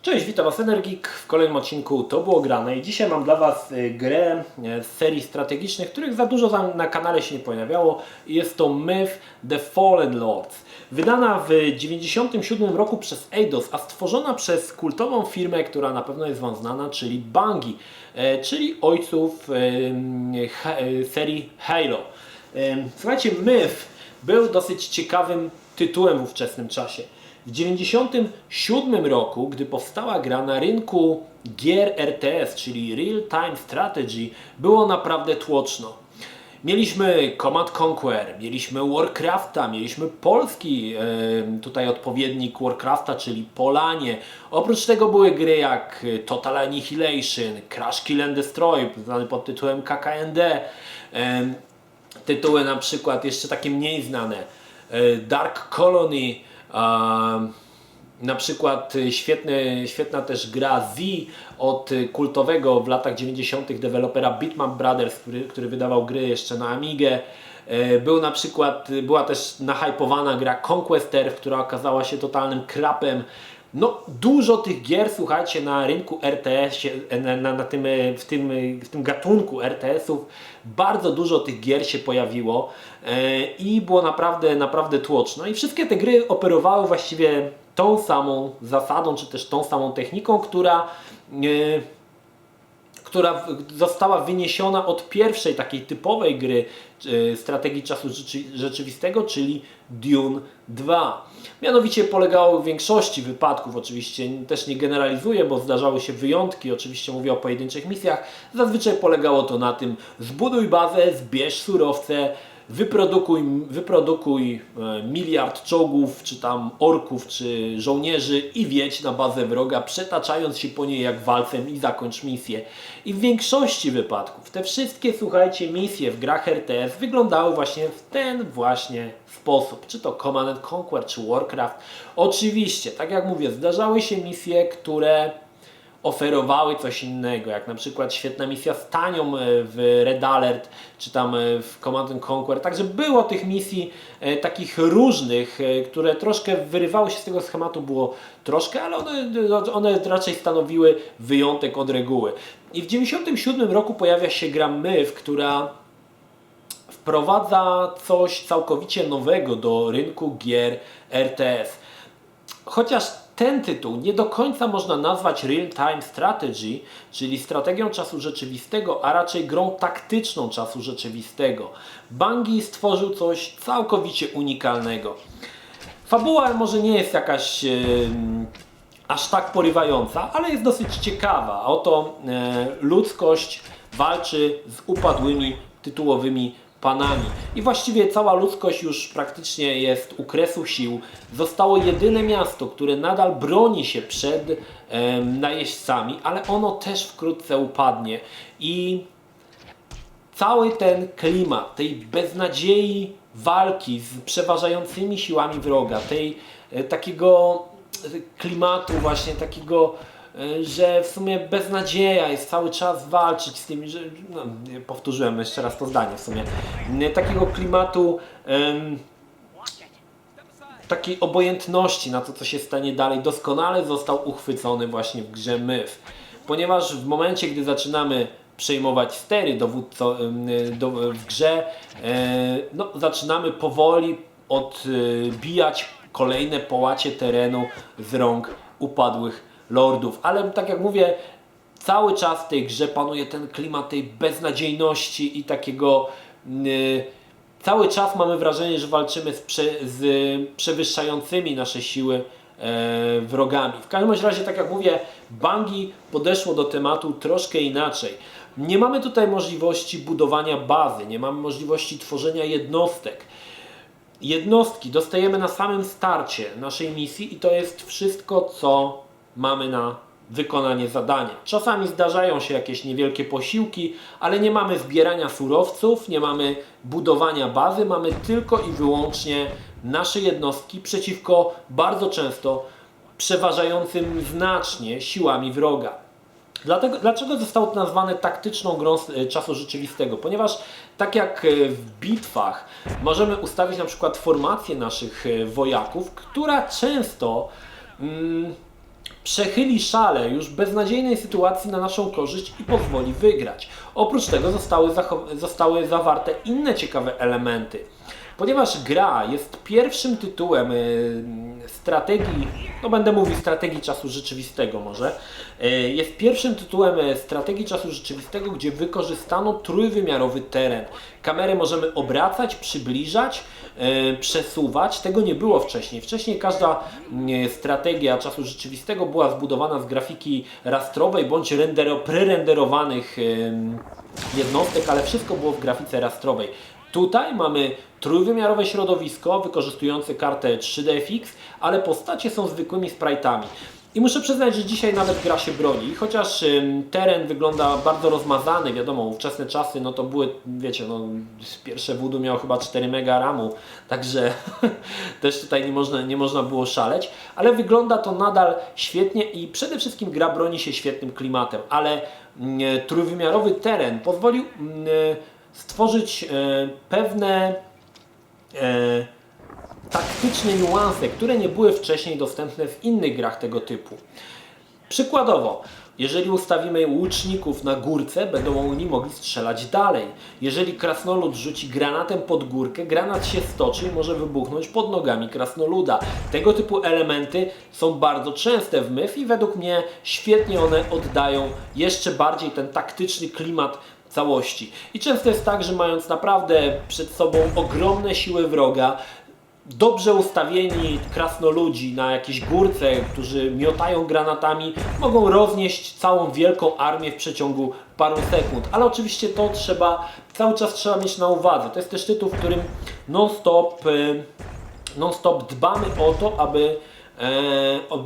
Cześć, witam Was Energik w kolejnym odcinku To było grane i dzisiaj mam dla Was grę z serii strategicznych, których za dużo na kanale się nie pojawiało. Jest to Myth The Fallen Lords. Wydana w 1997 roku przez Eidos, a stworzona przez kultową firmę, która na pewno jest Wam znana, czyli Bungie, czyli ojców serii Halo. Słuchajcie, Myth był dosyć ciekawym tytułem w ówczesnym czasie. W 1997 roku, gdy powstała gra na rynku gier RTS, czyli Real Time Strategy, było naprawdę tłoczno. Mieliśmy Command Conquer, mieliśmy Warcrafta, mieliśmy polski tutaj odpowiednik Warcrafta, czyli Polanie. Oprócz tego były gry jak Total Annihilation, Crash Kill and Destroy, znany pod tytułem KKND. Tytuły na przykład jeszcze takie mniej znane, Dark Colony, na przykład świetna też gra Z od kultowego w latach 90. dewelopera Bitmap Brothers, który wydawał gry jeszcze na Amigę. Była też nahypowana gra Conquest Earth, która okazała się totalnym krapem. No, dużo tych gier, słuchajcie, na rynku RTS, w tym gatunku RTS-ów, bardzo dużo tych gier się pojawiło i było naprawdę tłoczno. I wszystkie te gry operowały właściwie tą samą zasadą, czy też tą samą techniką, która została wyniesiona od pierwszej takiej typowej gry strategii czasu rzeczywistego, czyli Dune 2. Mianowicie polegało w większości wypadków, oczywiście też nie generalizuję, bo zdarzały się wyjątki, oczywiście mówię o pojedynczych misjach, zazwyczaj polegało to na tym: zbuduj bazę, zbierz surowce, wyprodukuj miliard czołgów, czy tam orków, czy żołnierzy i wjedź na bazę wroga, przetaczając się po niej jak walcem i zakończ misję. I w większości wypadków te wszystkie, słuchajcie, misje w grach RTS wyglądały właśnie w ten właśnie sposób. Czy to Command & Conquer, czy Warcraft. Oczywiście, tak jak mówię, zdarzały się misje, które oferowały coś innego, jak na przykład świetna misja z Tanią w Red Alert, czy tam w Command & Conquer. Także było tych misji takich różnych, które troszkę wyrywały się z tego schematu, było troszkę, ale one raczej stanowiły wyjątek od reguły. I w 1997 roku pojawia się gra Myth, która wprowadza coś całkowicie nowego do rynku gier RTS. Chociaż ten tytuł nie do końca można nazwać Real Time Strategy, czyli strategią czasu rzeczywistego, a raczej grą taktyczną czasu rzeczywistego. Bungie stworzył coś całkowicie unikalnego. Fabuła może nie jest jakaś aż tak porywająca, ale jest dosyć ciekawa. Oto ludzkość walczy z upadłymi tytułowymi panami. I właściwie cała ludzkość już praktycznie jest u kresu sił. Zostało jedyne miasto, które nadal broni się przed najeźdźcami, ale ono też wkrótce upadnie. I cały ten klimat tej beznadziei walki z przeważającymi siłami wroga, takiego klimatu właśnie takiego, że w sumie beznadzieja jest cały czas walczyć z tymi, że powtórzyłem jeszcze raz to zdanie w sumie, takiego klimatu takiej obojętności na to, co się stanie dalej, doskonale został uchwycony właśnie w grze Myth. Ponieważ w momencie, gdy zaczynamy przejmować stery w grze, zaczynamy powoli odbijać kolejne połacie terenu z rąk upadłych lordów. Ale tak jak mówię, cały czas w tej grze panuje ten klimat tej beznadziejności i takiego... cały czas mamy wrażenie, że walczymy z przewyższającymi nasze siły wrogami. W każdym razie, tak jak mówię, Bungie podeszło do tematu troszkę inaczej. Nie mamy tutaj możliwości budowania bazy, nie mamy możliwości tworzenia jednostek. Jednostki dostajemy na samym starcie naszej misji i to jest wszystko, co mamy na wykonanie zadania. Czasami zdarzają się jakieś niewielkie posiłki, ale nie mamy zbierania surowców, nie mamy budowania bazy, mamy tylko i wyłącznie nasze jednostki przeciwko bardzo często przeważającym znacznie siłami wroga. Dlaczego zostało to nazwane taktyczną grą czasu rzeczywistego? Ponieważ tak jak w bitwach możemy ustawić na przykład formację naszych wojaków, która często przechyli szale już beznadziejnej sytuacji na naszą korzyść i pozwoli wygrać. Oprócz tego zostały zawarte inne ciekawe elementy. Ponieważ gra jest pierwszym tytułem strategii, no będę mówił strategii czasu rzeczywistego może, jest pierwszym tytułem strategii czasu rzeczywistego, gdzie wykorzystano trójwymiarowy teren. Kamerę możemy obracać, przybliżać, przesuwać. Tego nie było wcześniej. Wcześniej każda strategia czasu rzeczywistego była zbudowana z grafiki rastrowej bądź prerenderowanych jednostek, ale wszystko było w grafice rastrowej. Tutaj mamy trójwymiarowe środowisko wykorzystujące kartę 3DFX, ale postacie są zwykłymi sprite'ami. I muszę przyznać, że dzisiaj nawet gra się broni. Chociaż teren wygląda bardzo rozmazany, wiadomo, ówczesne czasy, no to były, wiecie, no pierwsze Voodoo miało chyba 4 mega RAMu, także też tutaj nie można było szaleć, ale wygląda to nadal świetnie i przede wszystkim gra broni się świetnym klimatem, ale trójwymiarowy teren pozwolił stworzyć pewne taktyczne niuanse, które nie były wcześniej dostępne w innych grach tego typu. Przykładowo, jeżeli ustawimy łuczników na górce, będą oni mogli strzelać dalej. Jeżeli krasnolud rzuci granatem pod górkę, granat się stoczy i może wybuchnąć pod nogami krasnoluda. Tego typu elementy są bardzo częste w MIF i według mnie świetnie one oddają jeszcze bardziej ten taktyczny klimat całości. I często jest tak, że mając naprawdę przed sobą ogromne siły wroga, dobrze ustawieni krasnoludzi na jakiejś górce, którzy miotają granatami, mogą roznieść całą wielką armię w przeciągu paru sekund. Ale oczywiście to cały czas trzeba mieć na uwadze. To jest też tytuł, w którym non-stop dbamy o to, aby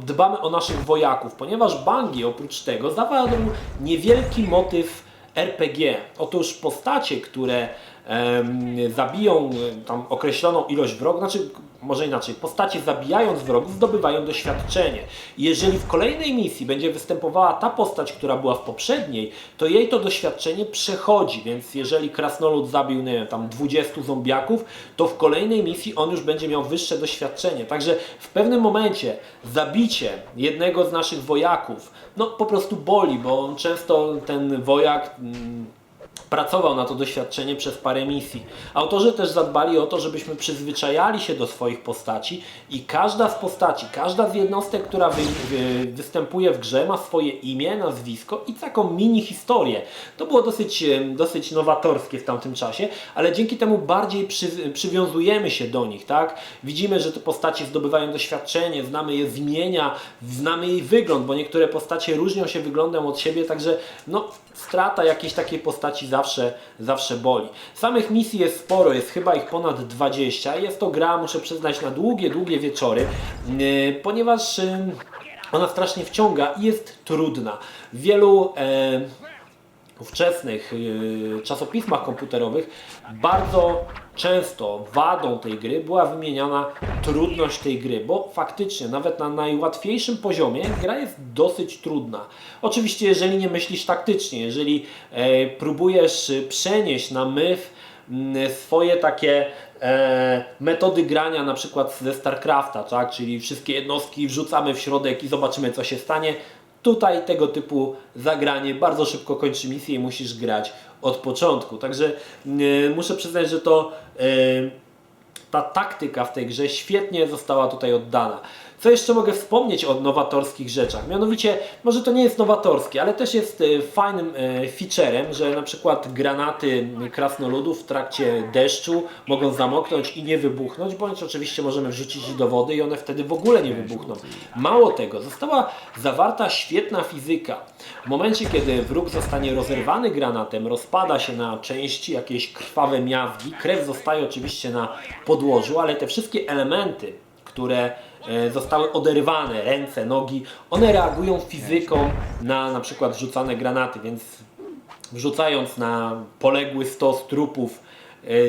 dbamy o naszych wojaków, ponieważ Bungie oprócz tego zawarł niewielki motyw RPG. Otóż postacie, które zabiją tam określoną ilość wrogów, znaczy może inaczej, postacie zabijając wrogów zdobywają doświadczenie. Jeżeli w kolejnej misji będzie występowała ta postać, która była w poprzedniej, to jej to doświadczenie przechodzi, więc jeżeli krasnolud zabił, nie wiem, tam 20 zombiaków, to w kolejnej misji on już będzie miał wyższe doświadczenie. Także w pewnym momencie zabicie jednego z naszych wojaków, no po prostu boli, bo często ten wojak pracował na to doświadczenie przez parę misji. Autorzy też zadbali o to, żebyśmy przyzwyczajali się do swoich postaci i każda z postaci, każda z jednostek, która występuje w grze, ma swoje imię, nazwisko i taką mini historię. To było dosyć nowatorskie w tamtym czasie, ale dzięki temu bardziej przywiązujemy się do nich, tak? Widzimy, że te postacie zdobywają doświadczenie, znamy je z imienia, znamy jej wygląd, bo niektóre postacie różnią się wyglądem od siebie, także no, strata jakiejś takiej postaci zawsze boli. Samych misji jest sporo, jest chyba ich ponad 20. Jest to gra, muszę przyznać, na długie wieczory, ponieważ ona strasznie wciąga i jest trudna. W wielu ówczesnych czasopismach komputerowych bardzo często wadą tej gry była wymieniana trudność tej gry, bo faktycznie nawet na najłatwiejszym poziomie gra jest dosyć trudna. Oczywiście jeżeli nie myślisz taktycznie, jeżeli próbujesz przenieść na MIF swoje takie metody grania na przykład ze StarCrafta, tak? Czyli wszystkie jednostki wrzucamy w środek i zobaczymy co się stanie. Tutaj tego typu zagranie bardzo szybko kończy misję i musisz grać od początku. Także muszę przyznać, że ta taktyka w tej grze świetnie została tutaj oddana. Co jeszcze mogę wspomnieć o nowatorskich rzeczach? Mianowicie, może to nie jest nowatorskie, ale też jest fajnym featurem, że na przykład granaty krasnoludów w trakcie deszczu mogą zamoknąć i nie wybuchnąć, bądź oczywiście możemy wrzucić do wody i one wtedy w ogóle nie wybuchną. Mało tego, została zawarta świetna fizyka. W momencie, kiedy wróg zostanie rozerwany granatem, rozpada się na części, jakieś krwawe miazgi, krew zostaje oczywiście na podłożu, ale te wszystkie elementy, które zostały oderwane, ręce, nogi, one reagują fizyką na przykład wrzucane granaty, więc wrzucając na poległy stos trupów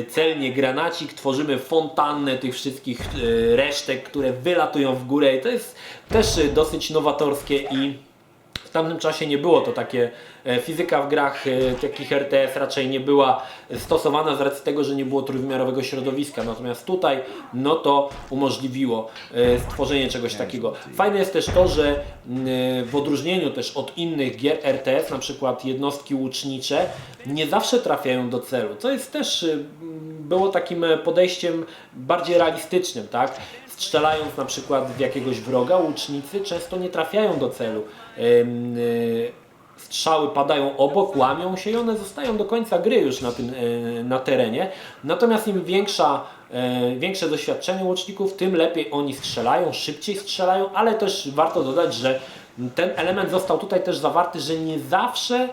celnie granacik, tworzymy fontannę tych wszystkich resztek, które wylatują w górę i to jest też dosyć nowatorskie i W tamtym czasie nie było to takie, fizyka w grach takich RTS raczej nie była stosowana z racji tego, że nie było trójwymiarowego środowiska, natomiast tutaj no to umożliwiło stworzenie czegoś takiego. Fajne jest też to, że w odróżnieniu też od innych gier RTS, na przykład jednostki łucznicze, nie zawsze trafiają do celu, co jest też było takim podejściem bardziej realistycznym, tak? Strzelając na przykład w jakiegoś wroga, łucznicy często nie trafiają do celu. Strzały padają obok, łamią się i one zostają do końca gry już na terenie. Natomiast im większe doświadczenie łuczników, tym lepiej oni strzelają, szybciej strzelają, ale też warto dodać, że ten element został tutaj też zawarty, że nie zawsze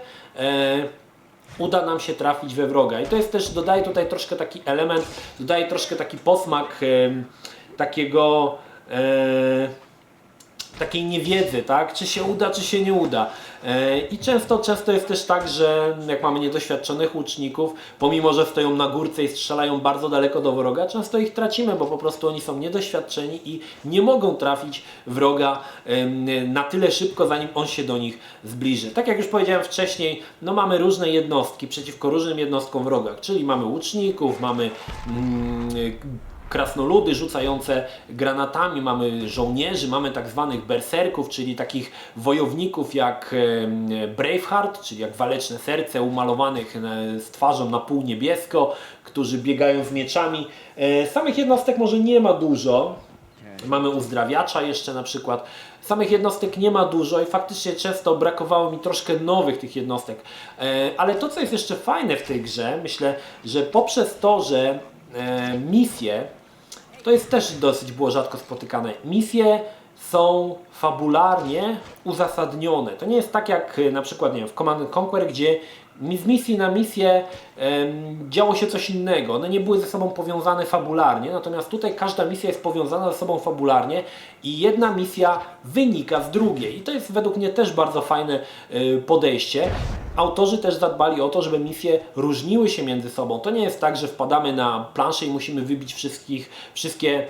uda nam się trafić we wroga. I to jest też, dodaje tutaj troszkę taki element, dodaje troszkę taki posmak takiej niewiedzy, tak? Czy się uda, czy się nie uda. I często jest też tak, że jak mamy niedoświadczonych łuczników, pomimo że stoją na górce i strzelają bardzo daleko do wroga, często ich tracimy, bo po prostu oni są niedoświadczeni i nie mogą trafić wroga na tyle szybko, zanim on się do nich zbliży. Tak jak już powiedziałem wcześniej, no mamy różne jednostki przeciwko różnym jednostkom wroga, czyli mamy łuczników, mamy krasnoludy rzucające granatami, mamy żołnierzy, mamy tak zwanych berserków, czyli takich wojowników jak Braveheart, czyli jak Waleczne Serce, umalowanych z twarzą na pół niebiesko, którzy biegają z mieczami. Samych jednostek może nie ma dużo. Mamy uzdrawiacza jeszcze na przykład. Samych jednostek nie ma dużo i faktycznie często brakowało mi troszkę nowych tych jednostek. Ale to, co jest jeszcze fajne w tej grze, myślę, że poprzez to, że misje, to jest też dosyć było rzadko spotykane, misje są fabularnie uzasadnione. To nie jest tak jak na przykład nie wiem, w Command & Conquer, gdzie z misji na misję działo się coś innego. One nie były ze sobą powiązane fabularnie, natomiast tutaj każda misja jest powiązana ze sobą fabularnie i jedna misja wynika z drugiej. I to jest według mnie też bardzo fajne podejście. Autorzy też zadbali o to, żeby misje różniły się między sobą. To nie jest tak, że wpadamy na planszę i musimy wybić wszystkie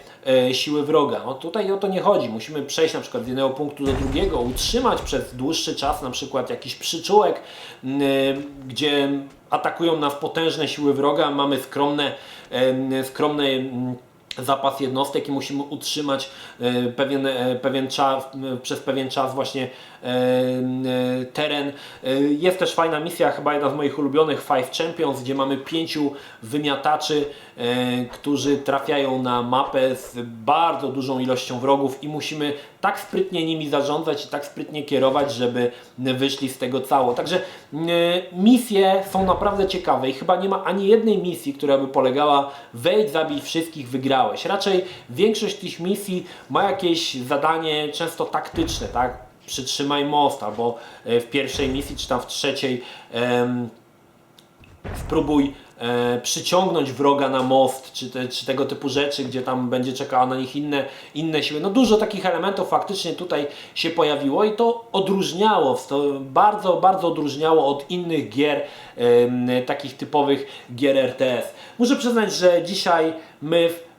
siły wroga. No tutaj o to nie chodzi. Musimy przejść na przykład z jednego punktu do drugiego, utrzymać przez dłuższy czas na przykład jakiś przyczółek, gdzie atakują nas potężne siły wroga, mamy skromny zapas jednostek i musimy utrzymać przez pewien czas właśnie teren. Jest też fajna misja, chyba jedna z moich ulubionych, Five Champions, gdzie mamy 5 wymiataczy, którzy trafiają na mapę z bardzo dużą ilością wrogów i musimy tak sprytnie nimi zarządzać i tak sprytnie kierować, żeby wyszli z tego cało. Także misje są naprawdę ciekawe i chyba nie ma ani jednej misji, która by polegała wejdź, zabij wszystkich, wygrałeś. Raczej większość tych misji ma jakieś zadanie często taktyczne, tak? Przytrzymaj most, albo w pierwszej misji, czy tam w trzeciej spróbuj przyciągnąć wroga na most, czy tego typu rzeczy, gdzie tam będzie czekała na nich inne siły. No dużo takich elementów faktycznie tutaj się pojawiło i to odróżniało, bardzo, bardzo odróżniało od innych gier, takich typowych gier RTS. Muszę przyznać, że dzisiaj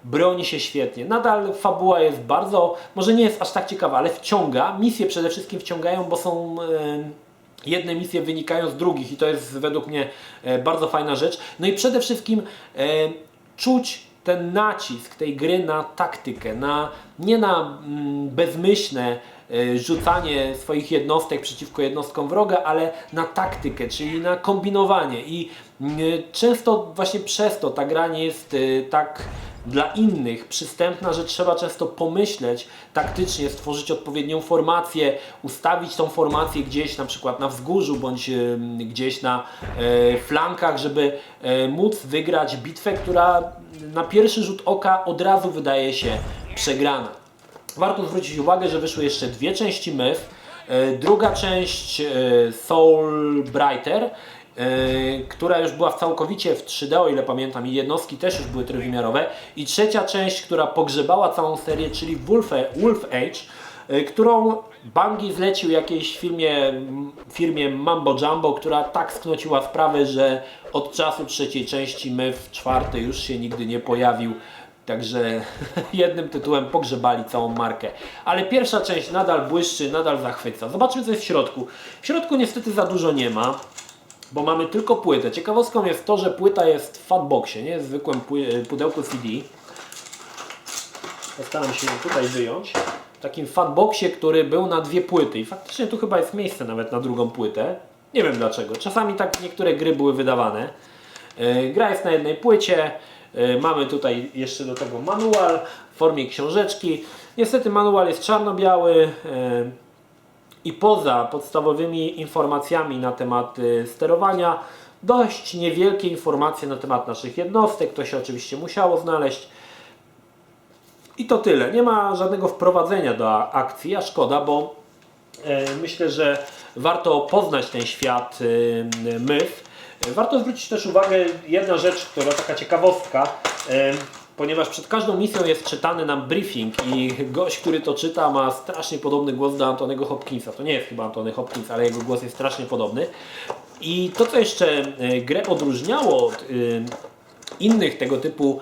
broni się świetnie. Nadal fabuła jest bardzo, może nie jest aż tak ciekawa, ale wciąga. Misje przede wszystkim wciągają, bo są jedne misje wynikają z drugich i to jest według mnie bardzo fajna rzecz. No i przede wszystkim czuć ten nacisk tej gry na taktykę, nie na bezmyślne rzucanie swoich jednostek przeciwko jednostkom wroga, ale na taktykę, czyli na kombinowanie i często właśnie przez to ta gra nie jest tak dla innych przystępna, że trzeba często pomyśleć taktycznie, stworzyć odpowiednią formację, ustawić tą formację gdzieś na przykład na wzgórzu bądź gdzieś na flankach, żeby móc wygrać bitwę, która na pierwszy rzut oka od razu wydaje się przegrana. Warto zwrócić uwagę, że wyszły jeszcze 2 części Myth. Druga część Soul Brighter, która już była całkowicie w 3D, o ile pamiętam, i jednostki też już były trójwymiarowe. I trzecia część, która pogrzebała całą serię, czyli Wolf Age, którą Bungie zlecił jakiejś firmie Mambo Jumbo, która tak sknociła sprawę, że od czasu trzeciej części Myth 4 już się nigdy nie pojawił. Także jednym tytułem pogrzebali całą markę. Ale pierwsza część nadal błyszczy, nadal zachwyca. Zobaczmy, co jest w środku. W środku niestety za dużo nie ma, bo mamy tylko płytę. Ciekawostką jest to, że płyta jest w fatboxie, nie jest w zwykłym pudełku CD. Postaram się ją tutaj wyjąć. W takim fatboxie, który był na 2 płyty. I faktycznie tu chyba jest miejsce nawet na drugą płytę. Nie wiem dlaczego. Czasami tak niektóre gry były wydawane. Gra jest na jednej płycie. Mamy tutaj jeszcze do tego manual w formie książeczki. Niestety manual jest czarno-biały i poza podstawowymi informacjami na temat sterowania dość niewielkie informacje na temat naszych jednostek. To się oczywiście musiało znaleźć. I to tyle. Nie ma żadnego wprowadzenia do akcji, a szkoda, bo myślę, że warto poznać ten świat MYF. Warto zwrócić też uwagę, jedna rzecz, która taka ciekawostka, ponieważ przed każdą misją jest czytany nam briefing i gość, który to czyta, ma strasznie podobny głos do Antonego Hopkinsa. To nie jest chyba Antony Hopkins, ale jego głos jest strasznie podobny. I to, co jeszcze grę odróżniało od innych tego typu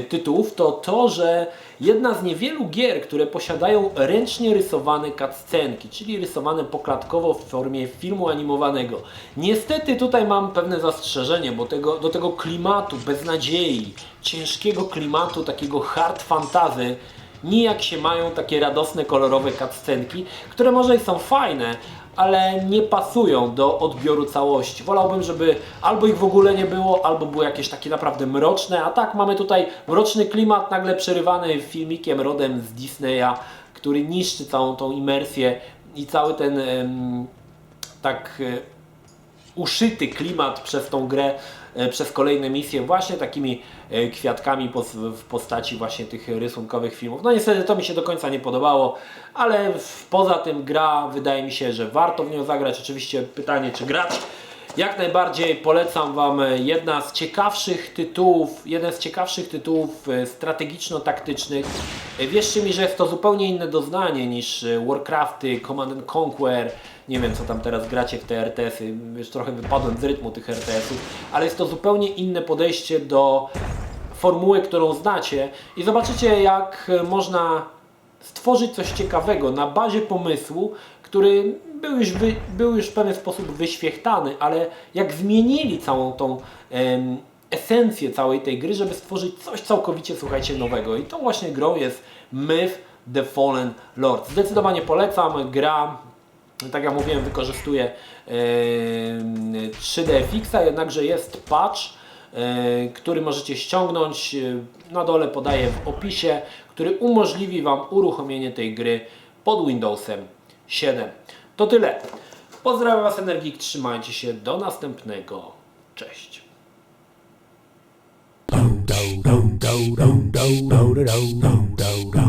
tytułów, to to, że jedna z niewielu gier, które posiadają ręcznie rysowane cutscenki, czyli rysowane poklatkowo w formie filmu animowanego. Niestety tutaj mam pewne zastrzeżenie, bo do tego klimatu beznadziei, ciężkiego klimatu, takiego hard fantasy, nijak się mają takie radosne, kolorowe cutscenki, które może i są fajne, ale nie pasują do odbioru całości. Wolałbym, żeby albo ich w ogóle nie było, albo były jakieś takie naprawdę mroczne, a tak mamy tutaj mroczny klimat nagle przerywany filmikiem rodem z Disneya, który niszczy całą tą imersję i cały ten uszyty klimat przez tą grę, przez kolejne misje właśnie takimi kwiatkami w postaci właśnie tych rysunkowych filmów. No niestety to mi się do końca nie podobało, ale poza tym gra, wydaje mi się, że warto w nią zagrać. Oczywiście pytanie, czy grać. Jak najbardziej polecam Wam jeden z ciekawszych tytułów strategiczno-taktycznych. Wierzcie mi, że jest to zupełnie inne doznanie niż Warcrafty, Command & Conquer. Nie wiem, co tam teraz gracie w te RTS-y, już trochę wypadłem z rytmu tych RTS-ów, ale jest to zupełnie inne podejście do formuły, którą znacie i zobaczycie, jak można stworzyć coś ciekawego na bazie pomysłu, który był już w pewien sposób wyświechtany, ale jak zmienili całą tą esencję całej tej gry, żeby stworzyć coś całkowicie, słuchajcie, nowego. I tą właśnie grą jest Myth The Fallen Lords. Zdecydowanie polecam. Gra, tak jak mówiłem, wykorzystuje 3D-FX-a, jednakże jest patch, który możecie ściągnąć. Na dole podaję w opisie, który umożliwi Wam uruchomienie tej gry pod Windowsem 7. To tyle. Pozdrawiam Was, Energik, trzymajcie się, do następnego. Cześć. do do do do do do do do do do